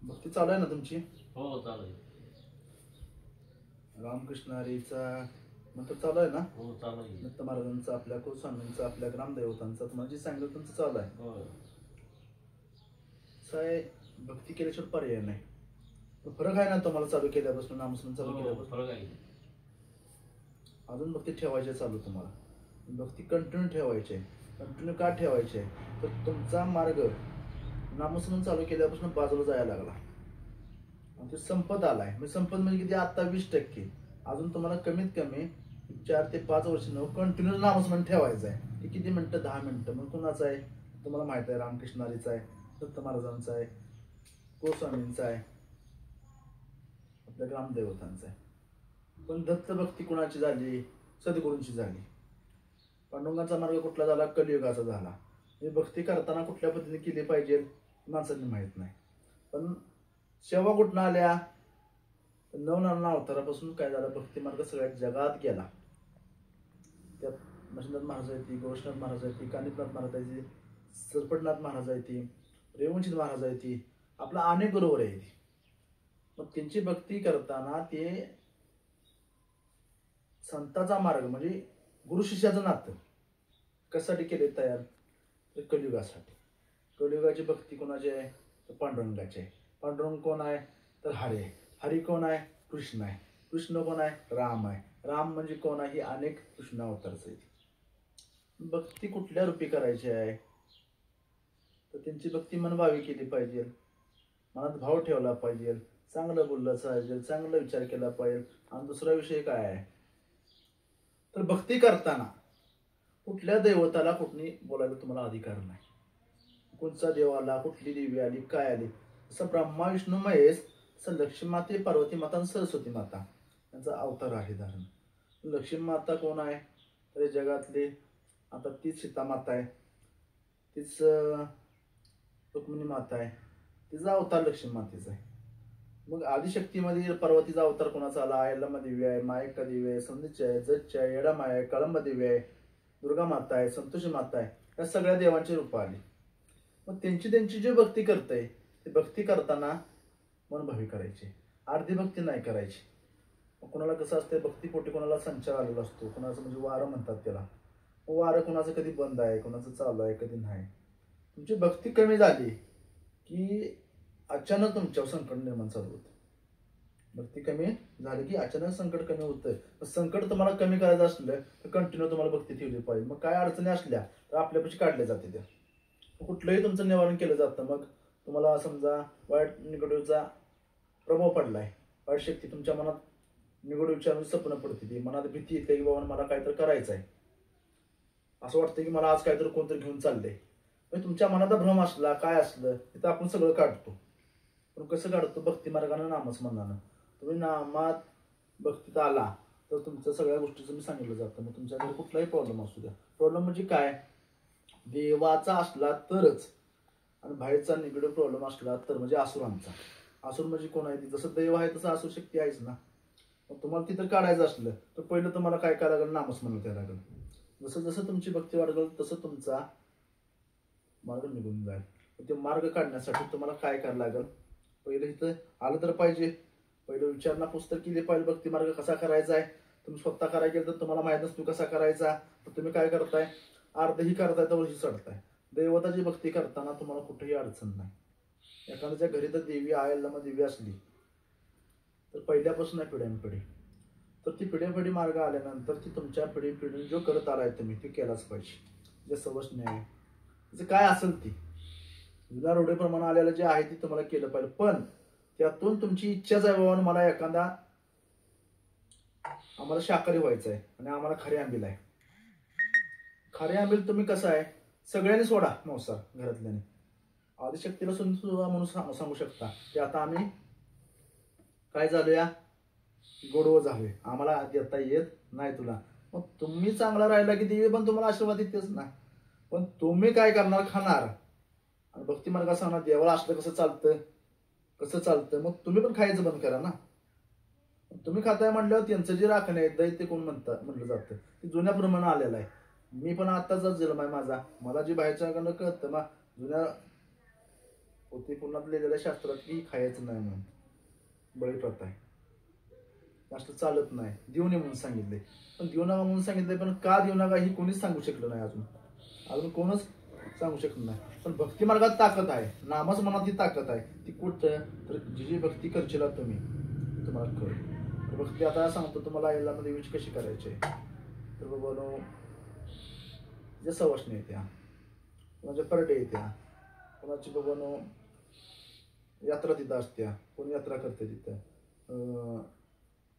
भक्ती चालू आहे ना तुमची? हो चालू आहे. रामकृष्ण हरीचा मंत्र चालू आहे ना? हो चालू आहे. दत्त महाराजांचा, आपल्या कुलस्वामींचा, आपल्या ग्रामदेवतांचा, तुम्हाला जे सांगितलं तुमचं चालू आहे. हो साय भक्ती केल्याशिवाय पर्याय नाही. पण फरक आहे ना तुम्हाला चालू केल्यापासून, नामस्मरण चालू केल्यापासून? फरक आहे. अजून भक्ती ठेवायची चालू तुम्हाला. भक्ती कंटिन्यू ठेवायची आहे. कंटिन्यू का ठेवायची आहे? तर तुमचा मार्ग नामस्मरण चालू केल्यापासून बाजूला जायला लागला आणि ते संपत आलाय. म्हणजे संपत म्हणजे किती? आता 20%. अजून तुम्हाला कमीत कमी 4 ते 5 वर्ष कंटिन्यू नामस्मरण ठेवायचं आहे. ते किती मिनिटं? 10 मिनिटं. मग कुणाचं आहे तुम्हाला माहित आहे? रामकृष्ण हरीचा आहे, दत्त महाराजांचा आहे, गोस्वामींचा आहे, आपल्या ग्रामदेवतांचा आहे. पण दत्त भक्ती कुणाची झाली? सद्गुरूंची झाली. पांडुरंगाचा मार्ग कुठला झाला? कलियुगाचा झाला. हे भक्ती करताना कुठल्या पद्धतीने केली पाहिजे माणसांनी माहित नाही. पण सेवा कुठनं आल्या? नवनारायण अवतारापासून काय झालं? भक्ती मार्ग सगळ्या जगात गेला. त्यात नरसिंहनाथ महाराज आहेत, गोरक्षनाथ महाराज आहेत, कानिफनाथ महाराज आहेत, सरपटनाथ महाराज आहेत, रेवणसिद्ध महाराज आहेत, आपला अनेक गुरुवर आहेत. मग त्यांची भक्ती करताना ते संताचा मार्ग म्हणजे गुरु शिष्याचं नातं कशासाठी केले तयार? तर कलियुगासाठी. कलियुगाची भक्ती कोणाची आहे? तर पांडुरंगाची आहे. पांडुरंग कोण आहे? तर हरी आहे. हरी कोण आहे? कृष्ण आहे. कृष्ण कोण आहे? राम आहे. राम म्हणजे कोण आहे? ही अनेक कृष्ण अवतारच आहेत. भक्ती कुठल्या रूपी करायची आहे? तर त्यांची भक्ती मनभावी केली पाहिजे, मनात भाव ठेवला पाहिजे, चांगलं बोललं पाहिजे, चांगला विचार केला पाहिजे. आणि दुसरा विषय काय आहे? तर भक्ती करताना कुठल्या दैवताला कुठली बोलायला तुम्हाला अधिकार नाही. कोणचा देव आला, कुठली देवी आली, काय आली. जसं ब्रह्मा विष्णू महेश, तसं लक्ष्मी माते, पार्वती माता आणि सरस्वती माता यांचा अवतार आहे धारण. लक्ष्मी माता कोण आहे? तर जगातली आता तीच सीता माता आहे, तीच रुक्मिणी माता आहे, तिचा अवतार लक्ष्मी मातेचा आहे. मग आदिशक्तीमध्ये पार्वतीचा अवतार कोणाचा आला? अयल्लमा देवी आहे, मायक्का देवी आहे, संधीची आहे, जजची आहे, येडामाय आहे, कळंबा देवी आहे, दुर्गा माता आहे, संतोषी माता आहे. या सगळ्या देवांची रूपं आली. मग त्यांची जी भक्ती करते ती भक्ती करताना मनभावी करायची, अर्धी भक्ती नाही करायची. मग कोणाला कसं असतं? भक्तीपोटी कोणाला संचार आलेला असतो, कोणाचं म्हणजे वारं म्हणतात त्याला. वारं कोणाचं कधी बंद आहे, कोणाचं चालू आहे, कधी नाही. तुमची भक्ती कमी झाली की अचानक तुमच्यावर संकट निर्माण चालू होतं. भक्ती कमी झाली की अचानक संकट कमी होतं. संकट तुम्हाला कमी करायचं असलं तर कंटिन्यू तुम्हाला भक्ती ठेवली पाहिजे. मग काय अडचणी असल्या तर आपल्यापाशी काढल्या जाते त्या. कुठलंही तुमचं निवारण केलं जातं. मग तुम्हाला समजा वाईट निगेटिव्हचा प्रभाव पडलाय, वाईट शक्ती तुमच्या मनात निगेटिव्ह विचार स्वप्न पडते, ती मनात भीती येते की बाबा मला काहीतरी करायचं आहे, असं वाटतं की मला आज काहीतरी कोणतरी घेऊन चाललंय. म्हणजे तुमच्या मनाचा भ्रम असला काय असलं तिथं आपण सगळं काढतो. पण कसं काढतो? भक्ती मार्गानं, नामस्मरणानं. तुम्ही नामात भक्तीत आला तर तुमच्या सगळ्या गोष्टीचं मी सांगितलं जातं. मग तुमच्या घरी कुठलाही प्रॉब्लेम असू द्या, प्रॉब्लेम म्हणजे काय? देवाचा असला तरच, आणि बाहेरचा निगेटिव्ह प्रॉब्लेम असला तर, म्हणजे असुरांचा. असुर म्हणजे कोण आहे? जसं देव आहे तसं असुर शक्ती आहेच ना. मग तुम्हाला तिथं काढायचं असलं तर पहिलं तुम्हाला काय करायला लागेल? नामस्मरण करायला लागेल. जसं जसं तुमची भक्ती वाढेल तसं तुमचा मार्ग निघून जाईल. ते मार्ग काढण्यासाठी तुम्हाला काय करायला लागेल? पहिलं इथं आलं तर पाहिजे, पहिलं विचारणा पुस्तक केली पाहिजे. भक्ती मार्ग कसा करायचा आहे? तुम्ही स्वतः करायला गेलं तर तुम्हाला माहित नसतो कसा करायचा. तर तुम्ही काय करताय? अर्धही करताय तर वर्षी चढताय. दैवताची भक्ती करताना तुम्हाला कुठेही अडचण नाही. एखाद्याच्या घरी तर देवी अयल्लमा देवी असली तर पहिल्यापासून आहे पिढ्यानपिढी, तर ती पिढ्यापिढी मार्ग आल्यानंतर ती तुमच्या पिढी जो करत आलाय तुम्ही ते केलाच पाहिजे. जे सवष्ण आहे त्याचं काय असेल ती जुना रूढीप्रमाणे आलेलं जे आहे ते तुम्हाला केलं पाहिजे. पण त्यातून तुमची इच्छाच आहे बाबा मला एखादा, आम्हाला शाकाहारी व्हायचं आहे आणि आम्हाला खरे आंबील आहे. खरे आंबील तुम्ही कसं आहे? सगळ्यांनी सोडा मांसाहार घरातल्याने. आदिशक्तीला सुद्धा म्हणून सांगू शकता की आता आम्ही काय झालूया? गोडवं झालोय, आम्हाला देता येत नाही तुला. मग तुम्ही चांगला राहिला की देवी पण तुम्हाला आशीर्वाद देतेच ना. पण तुम्ही काय करणार? खाणार. आणि भक्ती मार्गात सांगणार देवाला असलं कसं चालतं, कसं चालतं. मग तुम्ही पण खायचं बंद करा ना. तुम्ही खाताय म्हटल्यावर त्यांचं जे राखण आहे दैत्य कोण म्हटलं जातं ते जुन्याप्रमाणे आलेलं आहे. मी पण आताचा जन्म आहे माझा, मला जे बाहेरच्याकडनं कळतं मग जुन्या पोथी पुन्हा लिहिलेल्या शास्त्रात की खायचं नाही म्हणून बळी प्रथा आहे, असं चालत नाही, देऊ नये म्हणून सांगितले. पण देऊ नका म्हणून सांगितले, पण का देऊ नका ही कोणीच सांगू शकलं नाही. अजून कोणच सांगू शकत नाही. पण भक्ती मार्गात ताकद आहे, नामच मनात ही ताकद आहे. ती कुठं तर जी भक्ती करशील तुम्ही तुम्हाला कळेल. भक्ती आता सांगतो तुम्हाला याला देवीची कशी करायची. तर बाबा जे सवासणी येत्या, कोणाच्या परडे येत्या, कोणाची बाबा यात्रा तिथं असत्या, कोण यात्रा करते तिथं,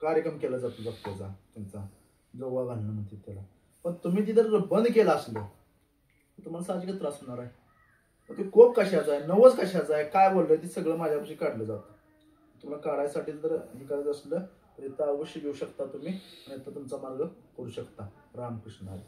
कार्यक्रम केला जातो भक्ताचा, त्यांचा जोगा घालणं म्हणते त्याला. पण तुम्ही तिथं जर बंद केलं असलं तुम्हाला साहजिकच त्रास होणार आहे. ते कोप कशाचा आहे, नवस कशाचा आहे, काय बोललंय ते सगळं माझ्यापाशी काढलं जातं. तुम्हाला काढायसाठी जर हे करायचं असलं तर इथं अवश्य घेऊ शकता तुम्ही आणि इथं तुमचा मार्ग करू शकता. रामकृष्ण हरी.